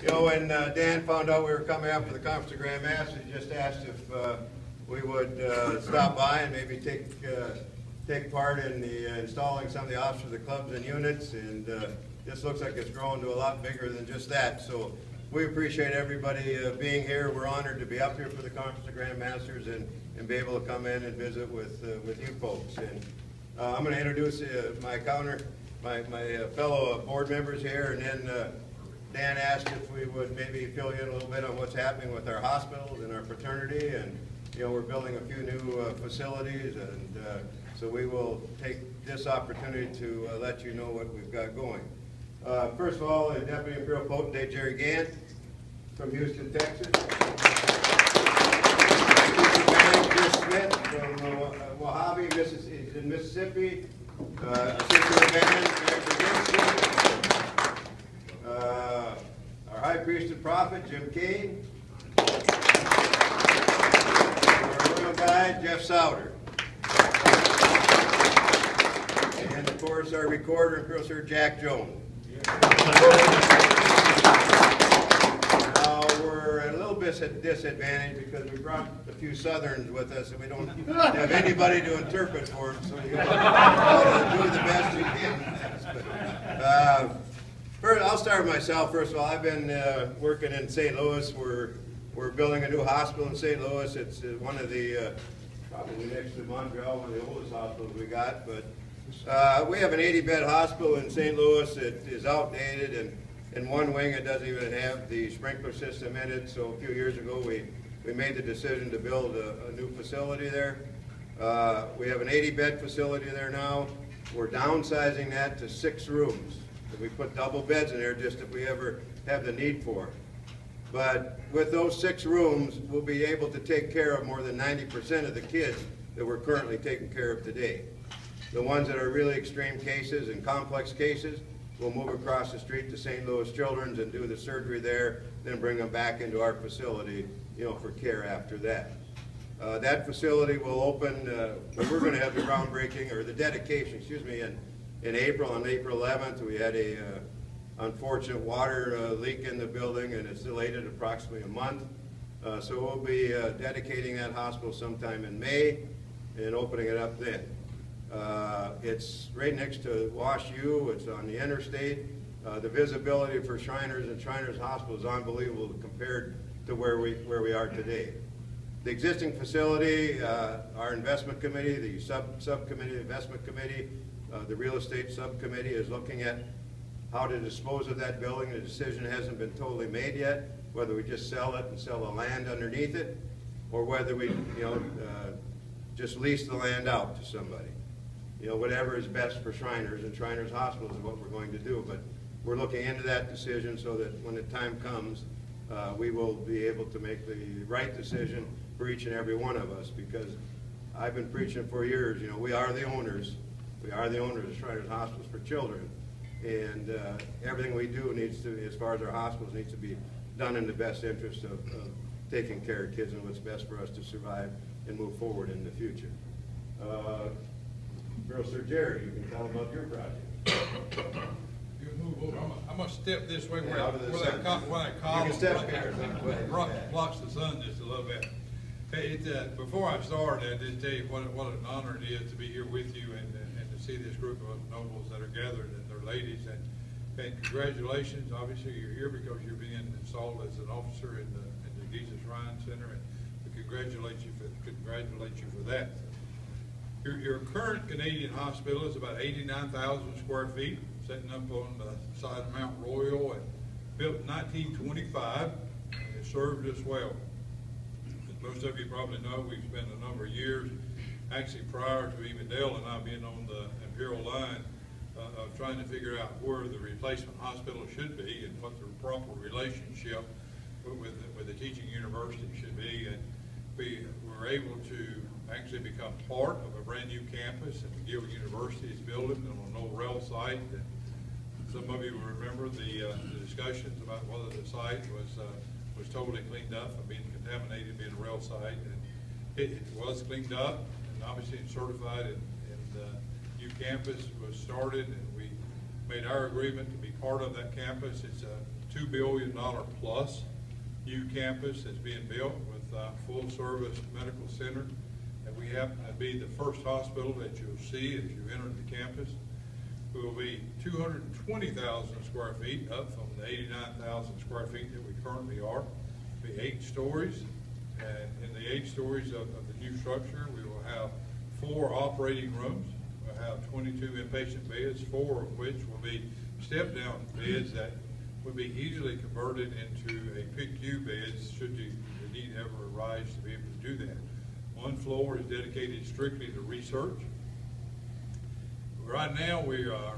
You know, when Dan found out we were coming up for the Conference of Grand Masters, he just asked if we would stop by and maybe take part in the installing some of the officers of the clubs and units, and this looks like it's growing to a lot bigger than just that. So we appreciate everybody being here. We're honored to be up here for the Conference of Grand Masters and be able to come in and visit with you folks. And I'm going to introduce my fellow board members here, and then Dan asked if we would maybe fill you in a little bit on what's happening with our hospitals and our fraternity, and you know, we're building a few new facilities, and so we will take this opportunity to let you know what we've got going. First of all, Deputy Imperial Potentate Jerry Gant from Houston, Texas. Chris Smith from Mojave, in Mississippi. Assistant Band, our High Priest and Prophet, Jim Kane. Our Royal Guide, Jeff Souter. And of course, our Recorder, Imperial Sir Jack Jones. Now, we're at a little bit at disadvantage because we brought a few Southerns with us and we don't have anybody to interpret for them, so you got to do the best you can. First, I'll start with myself. First of all, I've been working in St. Louis. We're building a new hospital in St. Louis. It's one of the, probably next to Montreal, one of the oldest hospitals we got. But we have an 80-bed hospital in St. Louis. It is outdated, and in one wing it doesn't even have the sprinkler system in it. So a few years ago we made the decision to build a new facility there. We have an 80-bed facility there now. We're downsizing that to 6 rooms. We put double beds in there just if we ever have the need for it. But with those 6 rooms, we'll be able to take care of more than 90% of the kids that we're currently taking care of today. The ones that are really extreme cases and complex cases, we'll move across the street to St. Louis Children's and do the surgery there, then bring them back into our facility, you know, for care after that. That facility will open, we're going to have the groundbreaking, or the dedication, excuse me, in April. On April 11th, we had a unfortunate water leak in the building, and it's delayed it approximately a month. So we'll be dedicating that hospital sometime in May and opening it up then. It's right next to Wash U. It's on the interstate. The visibility for Shriners and Shriners Hospital is unbelievable compared to where we are today. The existing facility, our investment committee, the subcommittee, investment committee, the real estate subcommittee is looking at how to dispose of that building. The decision hasn't been totally made yet, whether we just sell it and sell the land underneath it, or whether we, just lease the land out to somebody. You know, whatever is best for Shriners and Shriners Hospital is what we're going to do. But we're looking into that decision so that when the time comes, we will be able to make the right decision for each and every one of us, because I've been preaching for years, you know, we are the owners. We are the owners of Shriners Hospitals for Children, and everything we do needs to, as far as our hospitals, needs to be done in the best interest of taking care of kids and what's best for us to survive and move forward in the future. Girl, Sir Jerry, you can tell them about your project. You move over. I'm going to step this way where that column blocks the sun just a little bit. Hey, before I start, I just tell you what an honor it is to be here with you and to see this group of nobles that are gathered and their ladies. And congratulations. Obviously, you're here because you're being installed as an officer in the Jesus Shrine Center, and we congratulate you for that. Your current Canadian hospital is about 89,000 square feet, sitting up on the side of Mount Royal, and built in 1925, and it served us well. As most of you probably know, we've spent a number of years, actually prior to even Dale and I being on the Imperial line, of trying to figure out where the replacement hospital should be and what the proper relationship with the teaching university should be. And we were able to actually become part of a brand new campus at McGill University's building on an old rail site. And some of you will remember the discussions about whether the site was totally cleaned up and being contaminated, being a rail site. And it was cleaned up, and obviously it's certified, and the new campus was started, and we made our agreement to be part of that campus. It's a $2 billion plus new campus that's being built with full service medical center. And we happen to be the first hospital that you'll see as you enter the campus. We will be 220,000 square feet, up from the 89,000 square feet that we currently are. It'll be 8 stories, and in the 8 stories of the new structure, we will have 4 operating rooms. We'll have 22 inpatient beds, 4 of which will be step-down beds that would be easily converted into a PICU beds should the need ever arise to be able to do that. One floor is dedicated strictly to research. Right now we are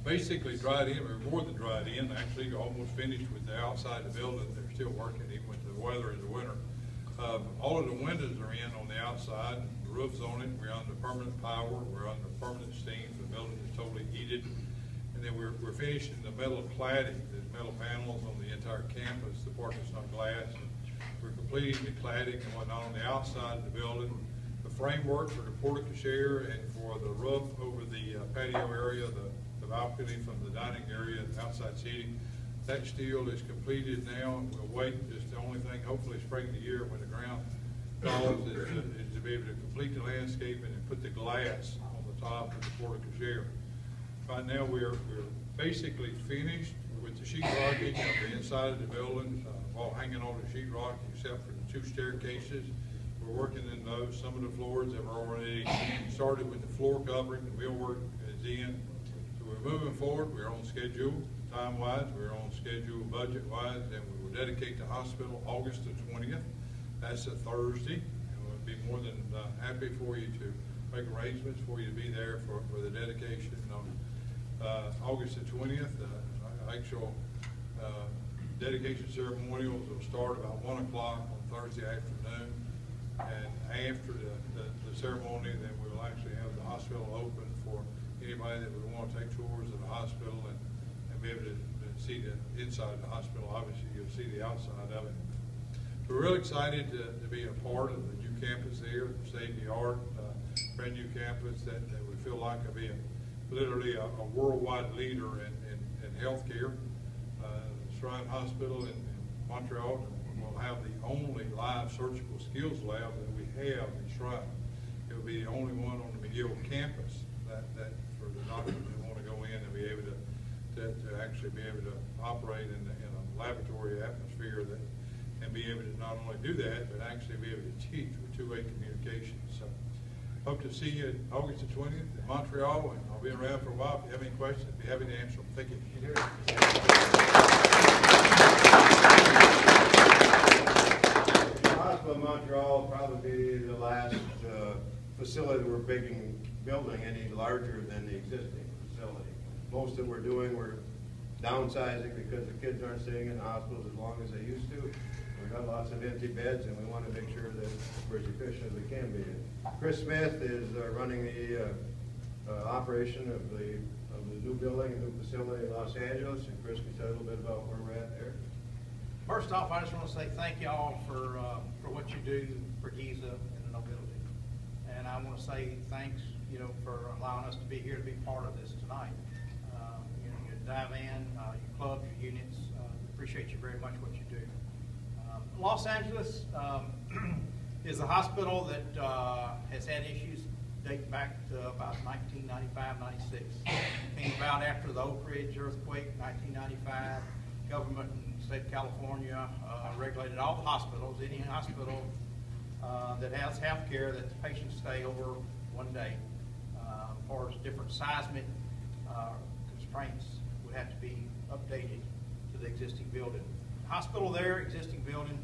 basically dried in, or more than dried in, actually almost finished with the outside of the building. They're still working even with the weather in the winter. All of the windows are in on the outside, the roof's on it, we're under permanent power, we're under permanent steam, the building is totally heated. And then we're finishing the metal cladding, there's metal panels on the entire campus, the part that's not glass. We're completing the cladding and whatnot on the outside of the building. The framework for the porte-cochere and for the roof over the patio area, the balcony from the dining area, the outside seating, that steel is completed now. We'll wait, just the only thing, hopefully spring of the year when the ground thaws, is to be able to complete the landscaping and put the glass on the top of the porte-cochere. Right now we're basically finished with the sheetrocking of the inside of the building, while hanging on the sheetrock except for the 2 staircases. We're working in those. Some of the floors have already started with the floor covering. The millwork is in. So we're moving forward. We're on schedule, time-wise. We're on schedule, budget-wise, and we will dedicate the hospital August the 20th. That's a Thursday. And we'll be more than happy for you to make arrangements for you to be there for the dedication on August the 20th. Actual dedication ceremonials will start about 1 o'clock on Thursday afternoon. And after the ceremony, then we will actually have the hospital open for anybody that would want to take tours of the hospital and be able to see the inside of the hospital. Obviously, you'll see the outside of it. We're real excited to be a part of the new campus there, state-of-the-art, brand new campus that we feel like will be literally a worldwide leader in healthcare. Shrine Hospital in Montreal will have the only live surgical skills lab that we have in Shrine. It will be the only one on the McGill campus that for the doctors that want to go in and be able to actually be able to operate in a laboratory atmosphere that and be able to not only do that but actually be able to teach with 2-way communication. So hope to see you August the 20th in Montreal, and I'll be around for a while. If you have any questions, I'll be happy to answer them. Thank you. The hospital in Montreal will probably be the last facility we're building any larger than the existing facility. Most of what we're doing, we're downsizing because the kids aren't staying in the hospitals as long as they used to. We've got lots of empty beds, and we want to make sure that we're as efficient as we can be. Chris Smith is running the operation of the new building, a new facility in Los Angeles, and Chris can tell you a little bit about where we're at there. First off, I just want to say thank y'all for what you do for Giza and the nobility, and I want to say thanks, for allowing us to be here to be part of this tonight. You dive in, your clubs, your units. Appreciate you very much what you do. Los Angeles is a hospital that has had issues dating back to about 1995, 96. Came about after the Oak Ridge earthquake, 1995. Government in the state of California regulated all the hospitals, any hospital that has health care that the patients stay over 1 day. As far as different seismic constraints would have to be updated to the existing building. Hospital there, existing building.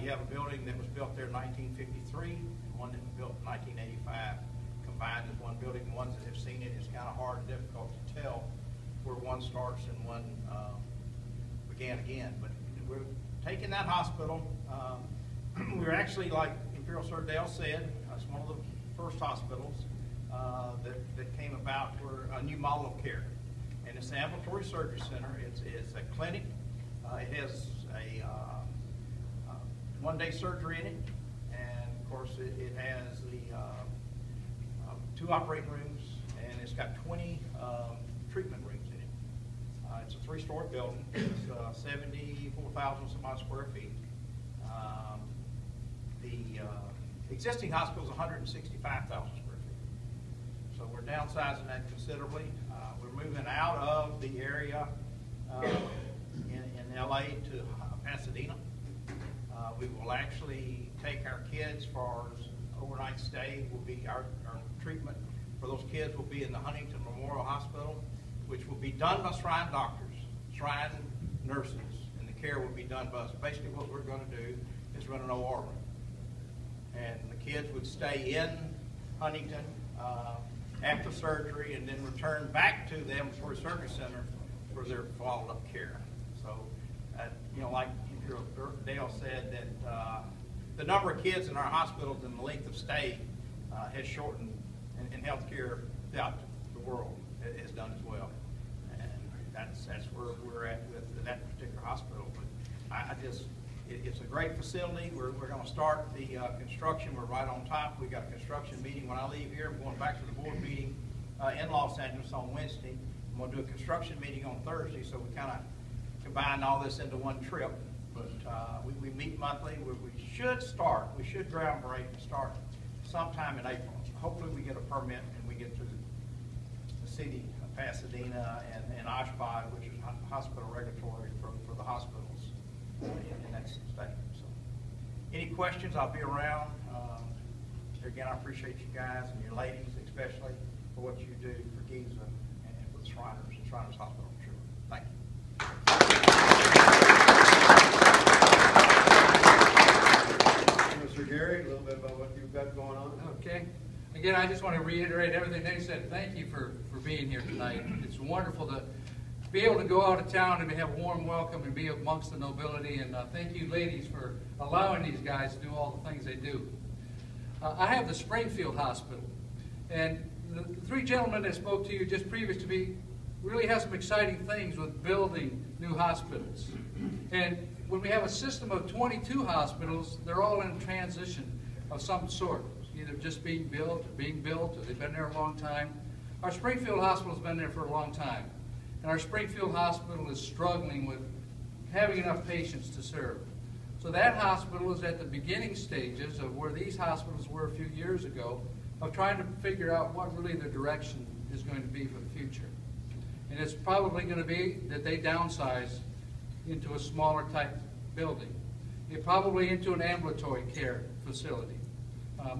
You have a building that was built there in 1953 and one that was built in 1985. Combined as one building. The ones that have seen it, it's kind of hard and difficult to tell where one starts and one began again. But we're taking that hospital. We were actually, like Imperial Sir Dale said, it's one of the first hospitals that came about for a new model of care. And it's an ambulatory surgery center. It's a clinic. It has a 1-day surgery in it, and of course it has the 2 operating rooms, and it's got 20 treatment rooms in it. It's a 3-story building. It's 74,000 some odd square feet. The existing hospital is 165,000 square feet. So we're downsizing that considerably. We're moving out of the area in LA to Pasadena. We will actually take our kids for overnight stay. Will be our treatment for those kids will be in the Huntington Memorial Hospital, which will be done by Shrine doctors, Shrine nurses, and the care will be done by us. Basically what we're going to do is run an OR room. And the kids would stay in Huntington after surgery and then return back to the Ambulatory Surgery Center for their follow-up care. So, you know, like Imperial Dale said, that the number of kids in our hospitals and the length of stay has shortened, and healthcare throughout the world has done as well. And that's where we're at with that particular hospital. But it's a great facility. We're going to start the construction. We're right on top. We got a construction meeting when I leave here. I'm going back to the board meeting in Los Angeles on Wednesday. I'm going to do a construction meeting on Thursday, so we kind of combine all this into one trip. But we meet monthly. We should ground break and start sometime in April. Hopefully we get a permit and we get through the city of Pasadena and Oshkosh, which is hospital regulatory for the hospitals in that state. So, any questions? I'll be around. Again, I appreciate you guys and your ladies, especially for what you do for Giza and for the Shriners and Shriners Hospital. Sure. Thank you. Mr. Gary, a little bit about what you've got going on. Okay. Again, I just want to reiterate everything they said. Thank you for being here tonight. It's wonderful to be able to go out of town and have a warm welcome and be amongst the nobility. And thank you, ladies, for allowing these guys to do all the things they do. I have the Springfield Hospital. And the 3 gentlemen that spoke to you just previous to me really have some exciting things with building new hospitals. And when we have a system of 22 hospitals, they're all in transition of some sort, either just being built, or they've been there a long time. Our Springfield Hospital has been there for a long time. And our Springfield Hospital is struggling with having enough patients to serve. So that hospital is at the beginning stages of where these hospitals were a few years ago, of trying to figure out what really the direction is going to be for the future. And it's probably going to be that they downsize into a smaller type building, probably into an ambulatory care facility.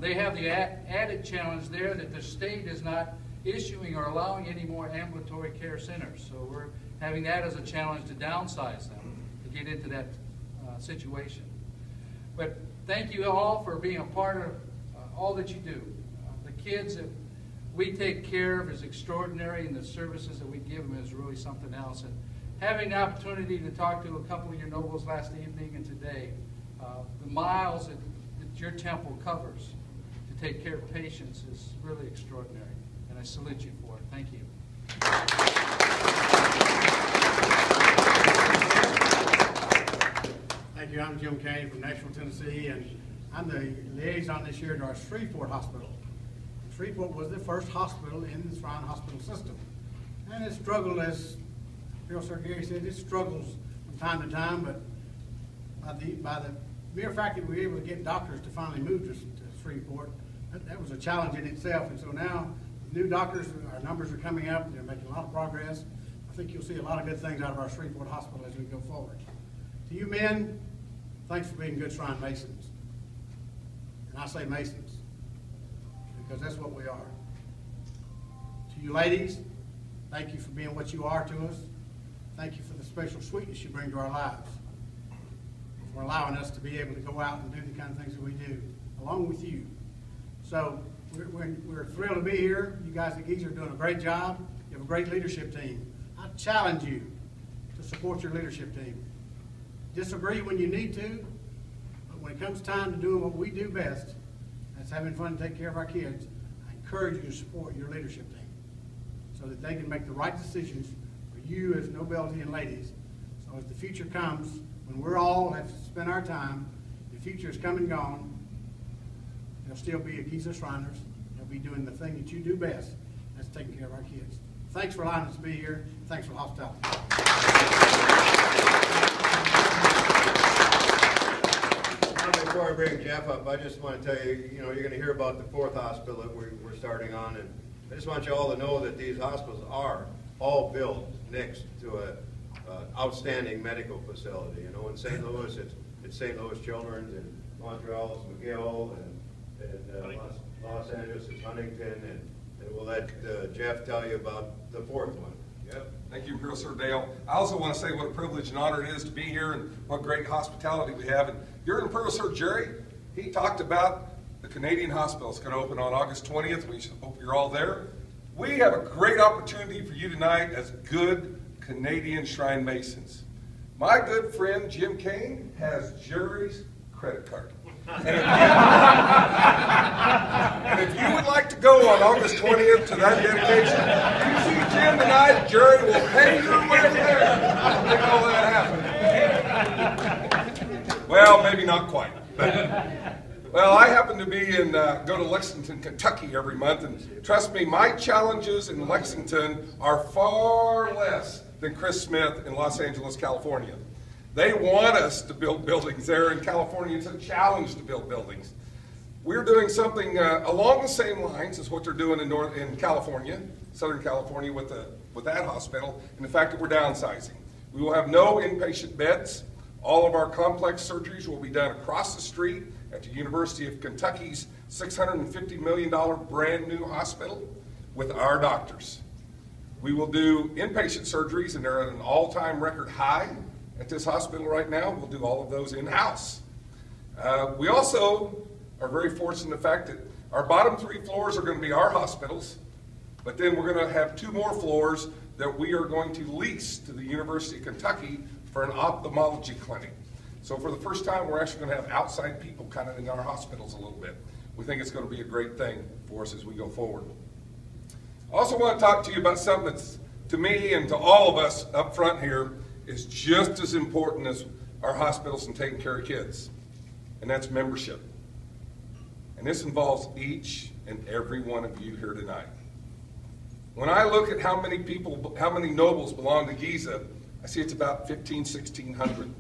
They have the added challenge there that the state is not issuing or allowing any more ambulatory care centers. So we're having that as a challenge to downsize them, to get into that situation. But thank you all for being a part of all that you do. The kids that we take care of is extraordinary, and the services that we give them is really something else. And having the opportunity to talk to a couple of your nobles last evening and today, the miles that your temple covers to take care of patients is really extraordinary. And I salute you for it. Thank you. Thank you. I'm Jim Kane from Nashville, Tennessee, and I'm the liaison this year to our Shreveport Hospital. Shreveport was the first hospital in the Shrine Hospital system. And it struggled, as Bill Sir Gary said, it struggles from time to time, but by the mere fact that we were able to get doctors to finally move to Shreveport, that was a challenge in itself. And so now, new doctors, our numbers are coming up, they're making a lot of progress. I think you'll see a lot of good things out of our Shreveport Hospital as we go forward. To you men, thanks for being good Shrine Masons. And I say Masons, because that's what we are. To you ladies, thank you for being what you are to us. Thank you for the special sweetness you bring to our lives, for allowing us to be able to go out and do the kind of things that we do, along with you. So we're thrilled to be here. You guys at Giza are doing a great job. You have a great leadership team. I challenge you to support your leadership team. Disagree when you need to, but when it comes time to doing what we do best, that's having fun and taking care of our kids, I encourage you to support your leadership team so that they can make the right decisions for you as nobility and ladies. So as the future comes, when we're all have spent our time, the future is come and gone, there'll still be a Giza Shriners. They'll be doing the thing that you do best, that's taking care of our kids. Thanks for allowing us to be here. Thanks for the hospitality. Before I bring Jeff up, I just want to tell you, you're going to hear about the 4th hospital that we're starting on, and I just want you all to know that these hospitals are all built next to a outstanding medical facility. In St. Louis, it's St. Louis Children's, and Montreal is McGill, and Los Angeles is Huntington, and we'll let Jeff tell you about the 4th one. Yep. Thank you, Imperial Sir Dale. I also want to say what a privilege and honor it is to be here and what great hospitality we have. And your Imperial Sir Jerry, he talked about the Canadian hospital. It's going to open on August 20th. We hope you're all there. We have a great opportunity for you tonight as good Canadian Shrine Masons. My good friend Jim Kane has Jerry's credit card. And if you would like to go on August 20th to that dedication, you see Jim tonight, Jerry will pay your way there. Make all that happen. Well, maybe not quite. Well, I happen to be go to Lexington, Kentucky every month, and trust me, my challenges in Lexington are far less than Chris Smith in Los Angeles, California. They want us to build buildings there. In California, it's a challenge to build buildings. We're doing something along the same lines as what they're doing in California, Southern California, with that hospital, and the fact that we're downsizing. We will have no inpatient beds. All of our complex surgeries will be done across the street at the University of Kentucky's $650 million brand new hospital with our doctors. We will do inpatient surgeries, and they're at an all-time record high at this hospital right now. We'll do all of those in-house. We also are very fortunate in the fact that our bottom 3 floors are going to be our hospitals, but then we're going to have 2 more floors that we are going to lease to the University of Kentucky for an ophthalmology clinic. So for the first time, we're actually going to have outside people kind of in our hospitals a little bit. We think it's going to be a great thing for us as we go forward. I also want to talk to you about something that's, to me and to all of us up front here, is just as important as our hospitals and taking care of kids, and that's membership. And this involves each and every one of you here tonight. When I look at how many nobles belong to Giza, I see it's about 1,600.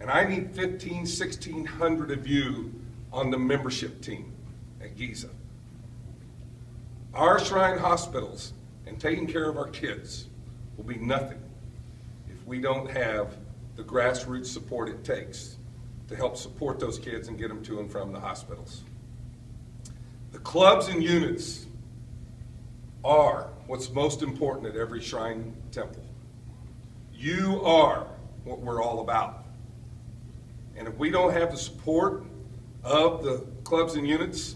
And I need 1,600 of you on the membership team at Giza. Our shrine hospitals and taking care of our kids will be nothing if we don't have the grassroots support it takes to help support those kids and get them to and from the hospitals. The clubs and units are what's most important at every shrine temple. You are what we're all about. And if we don't have the support of the clubs and units,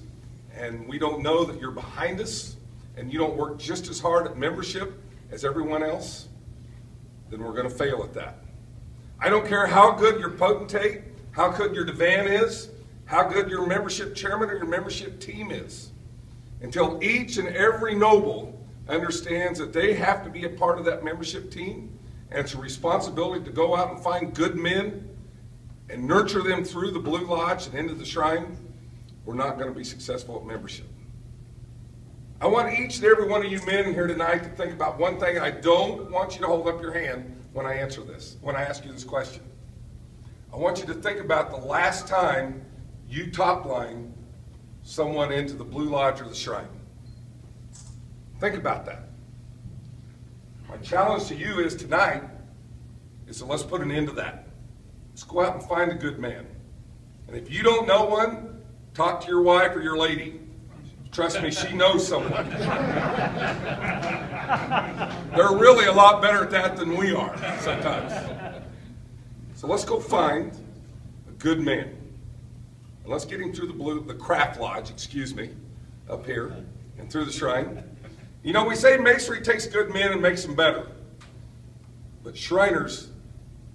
and we don't know that you're behind us, and you don't work just as hard at membership as everyone else, then we're going to fail at that. I don't care how good your potentate, how good your divan is, how good your membership chairman or your membership team is, until each and every noble understands that they have to be a part of that membership team, and it's a responsibility to go out and find good men and nurture them through the Blue Lodge and into the shrine, we're not going to be successful at membership. I want each and every one of you men here tonight to think about one thing. I don't want you to hold up your hand when I answer this, when I ask you this question. I want you to think about the last time you top-line someone into the Blue Lodge or the shrine. Think about that. My challenge to you is tonight is to let's put an end to that. Let's go out and find a good man. And if you don't know one, talk to your wife or your lady. Trust me, she knows someone. They're really a lot better at that than we are sometimes. So let's go find a good man. And let's get him through the craft lodge, up here and through the shrine. You know, we say masonry takes good men and makes them better. But Shriners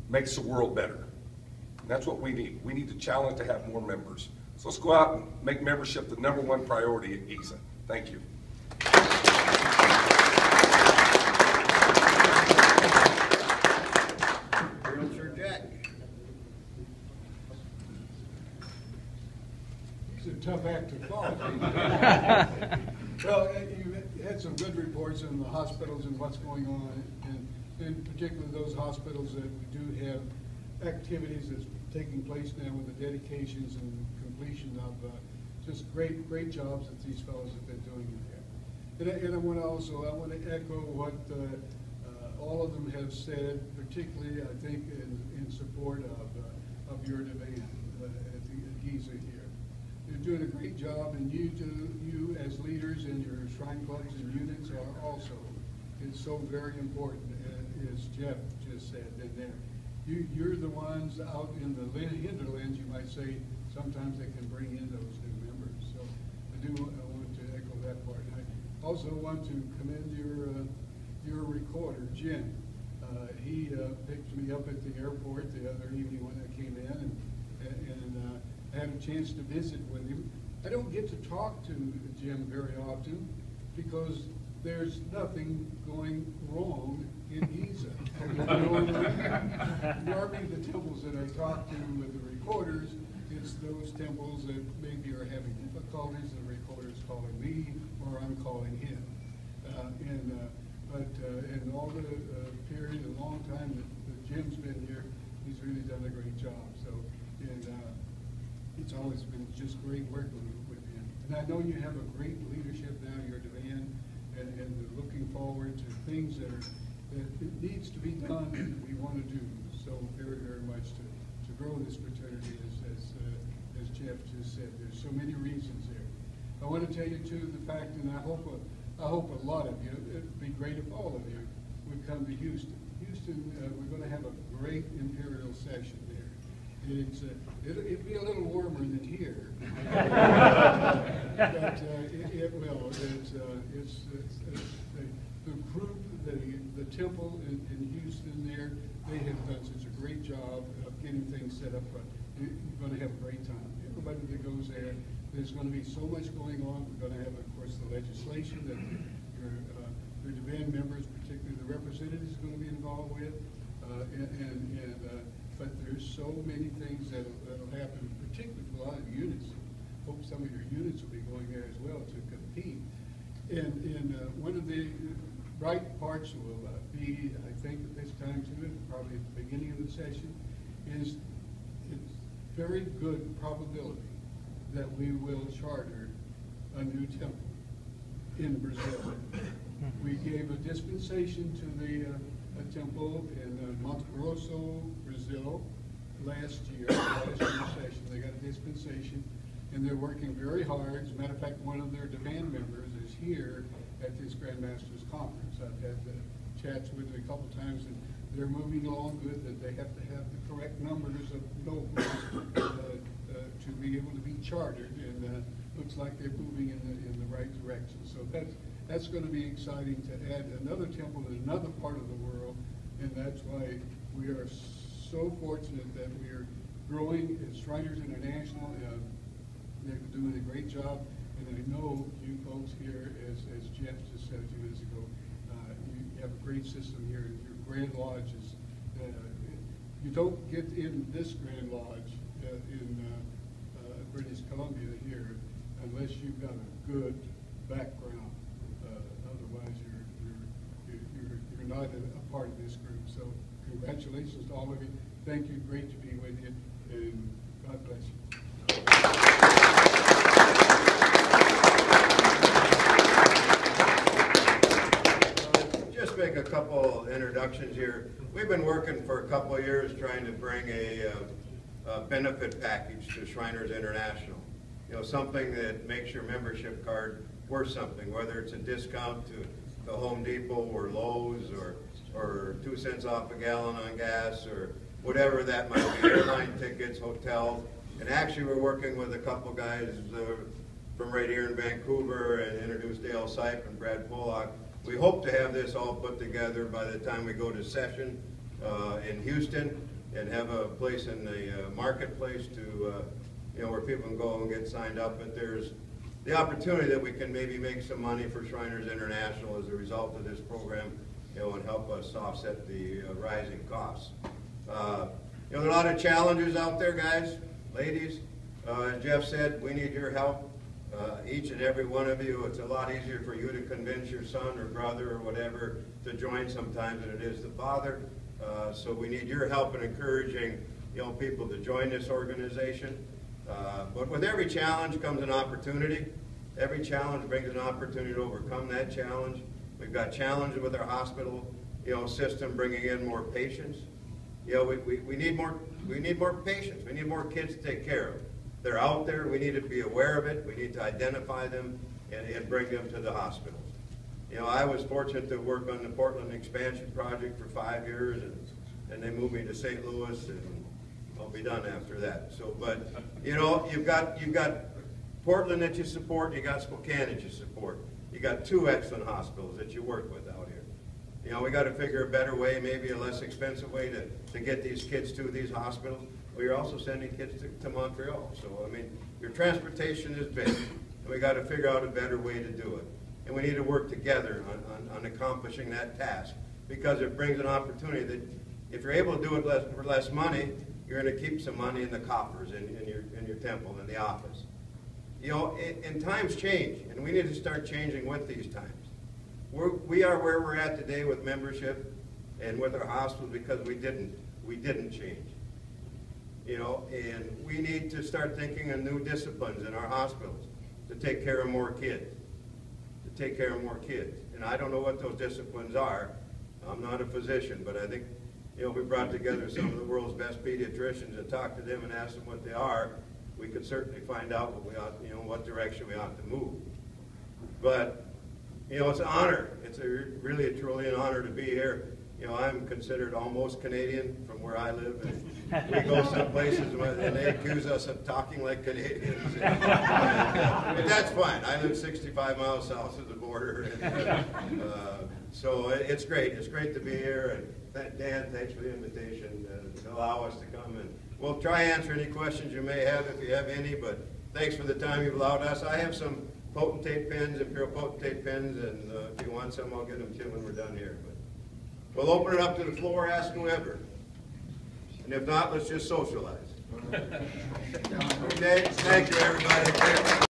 makes the world better. And that's what we need. We need to challenge to have more members. So let's go out and make membership the #1 priority at Giza. Thank you. Sir Jack. He's a tough act to follow. Well, had some good reports on the hospitals and what's going on, and in particular those hospitals that we do have activities that's taking place now with the dedications and completion of just great jobs that these fellows have been doing in there. And I want to echo what all of them have said, particularly I think in support of your demand at Giza here. You're doing a great job, and you as leaders in your shrine clubs and units are also. It's so very important, as Jeff just said in there. You're the ones out in the hinterlands, you might say, sometimes that can bring in those new members. So I want to echo that part. And I also want to commend your recorder, Jim. He picked me up at the airport the other evening when I came in, and I had a chance to visit with him. I don't get to talk to Jim very often because there's nothing going wrong in Giza. Normally the temples that I talk to with the recorders, it's those temples that maybe are having difficulties, the recorder's calling me or I'm calling him. In all the period, a long time that Jim's been here, he's really done a great job. So, it's always been just great working with him. And I know you have a great leadership now, your demand, and looking forward to things that it needs to be done and we want to do so very, very much to grow this fraternity, as Jeff just said. There's so many reasons there. I want to tell you too the fact, and I hope a lot of you, it'd be great if all of you would come to Houston. Houston, we're going to have a great Imperial session there. It'll be a little warmer than here, but it will. The group, the temple in Houston there, they have done such a great job of getting things set up. You're going to have a great time. Everybody that goes there, there's going to be so much going on. We're going to have, of course, the legislation that your demand members, particularly the representatives, are going to be involved with, but there's so many things that'll happen, particularly for a lot of units. Hope some of your units will be going there as well to compete. And one of the bright parts will be, I think, at this time too, probably at the beginning of the session, is it's very good probability that we will charter a new temple in Brazil. We gave a dispensation to the temple in Monte Grosso, Brazil, last year's session. They got a dispensation, and they're working very hard. As a matter of fact, one of their demand members is here at this Grand Masters Conference. I've had chats with them a couple times, and they're moving along good, that they have to have the correct numbers of nobles to be able to be chartered, and looks like they're moving in the right direction. So that's going to be exciting to add another temple in another part of the world, and that's why we are so fortunate that we are growing as Shriners International. They're doing a great job, and I know you folks here, as Jeff just said a few minutes ago, you have a great system here. Your Grand Lodge is, you don't get in this Grand Lodge in British Columbia here unless you've got a good background. Otherwise, you're not a part of this group. So congratulations to all of you. Thank you. Great to be with you, and God bless you. Just make a couple introductions here. We've been working for a couple of years trying to bring a benefit package to Shriners International. You know, something that makes your membership card worth something, whether it's a discount to the Home Depot or Lowe's or 2 cents off a gallon on gas or whatever that might be, airline tickets, hotels. And actually we're working with a couple guys from right here in Vancouver, and introduced Dale Sipe and Brad Pollock. We hope to have this all put together by the time we go to session in Houston, and have a place in the marketplace to, where people can go and get signed up. But there's the opportunity that we can maybe make some money for Shriners International as a result of this program, and help us offset the rising costs. There are a lot of challenges out there, guys, ladies. As Jeff said, we need your help. each and every one of you. It's a lot easier for you to convince your son or brother or whatever to join sometimes than it is the father. So we need your help in encouraging people to join this organization. But with every challenge comes an opportunity. Every challenge brings an opportunity to overcome that challenge. We've got challenges with our hospital system, bringing in more patients. We need more patients. We need more kids to take care of. They're out there. We need to be aware of it. We need to identify them and bring them to the hospitals. I was fortunate to work on the Portland expansion project for 5 years, and they moved me to St. Louis, and I'll be done after that. So, but you've got Portland that you support, you got Spokane that you support. You got 2 excellent hospitals that you work with out here. We got to figure a better way, maybe a less expensive way to get these kids to these hospitals. Well, you're also sending kids to Montreal. So, I mean, your transportation is big, and we got to figure out a better way to do it. And we need to work together on accomplishing that task, because it brings an opportunity that if you're able to do it for less money, you're going to keep some money in the coffers in your temple, in the office. And times change, and we need to start changing with these times. We are where we're at today with membership and with our hospitals because we didn't change. And we need to start thinking of new disciplines in our hospitals to take care of more kids. And I don't know what those disciplines are. I'm not a physician, but I think, we brought together some of the world's best pediatricians and talked to them and asked them what they are. We could certainly find out what direction we ought to move. But, it's an honor. It's really truly an honor to be here. I'm considered almost Canadian from where I live, and we go some places and they accuse us of talking like Canadians. But that's fine. I live 65 miles south of the border, and, so it's great. It's great to be here. And Dan, thanks for the invitation to allow us to come, and we'll try and answer any questions you may have if you have any. But thanks for the time you've allowed us. I have some potentate pens, Imperial potentate pens, and if you want some, I'll get them to you when we're done here. But we'll open it up to the floor, ask whoever. And if not, let's just socialize. Okay, thank you, everybody.